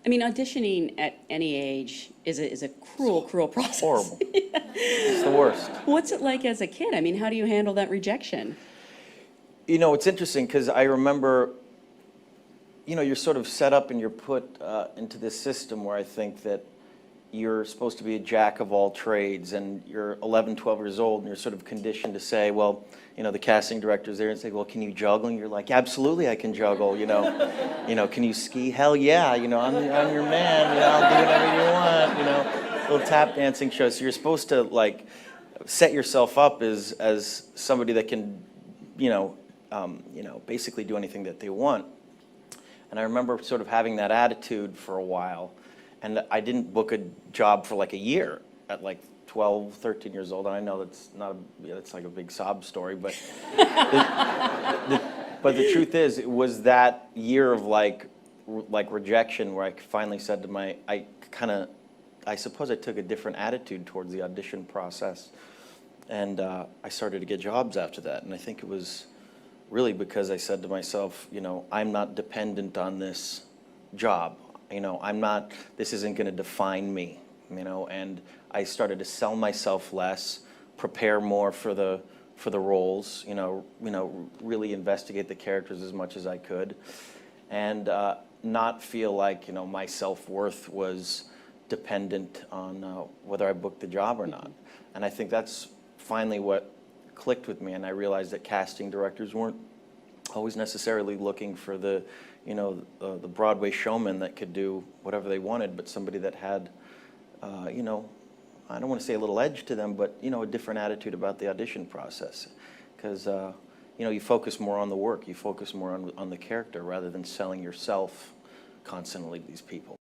I mean, auditioning at any age is a cruel process. Horrible. It's the worst. What's it like as a kid? I mean, how do you handle that rejection? You know, it's interesting because I remember, you know, you're sort of set up and you're put into this system where I think that you're supposed to be a jack of all trades, and you're 11, 12 years old, and you're sort of conditioned to say, well, you know, the casting director's there and say, well, can you juggle? And you're like, absolutely, I can juggle, you know. You know, can you ski? Hell yeah, you know, I'm your man, you know, I'll do whatever you want, you know. Little tap dancing show. So you're supposed to, like, set yourself up as somebody that can, you know, basically do anything that they want. And I remember sort of having that attitude for a while. And I didn't book a job for like a year at like 12, 13 years old. And I know that's not it's like a big sob story, but but the truth is, it was that year of like rejection where I finally said to I suppose I took a different attitude towards the audition process. And I started to get jobs after that. And I think it was really because I said to myself, you know, I'm not dependent on this job. You know, this isn't going to define me, you know, and I started to sell myself less, prepare more for the roles, you know, really investigate the characters as much as I could, and not feel like, you know, my self-worth was dependent on whether I booked the job or not. And I think that's finally what clicked with me, and I realized that casting directors weren't always necessarily looking for the, you know, the Broadway showman that could do whatever they wanted, but somebody that had, you know, I don't want to say a little edge to them, but, you know, a different attitude about the audition process. Because, you know, you focus more on the work, you focus more on the character rather than selling yourself constantly to these people.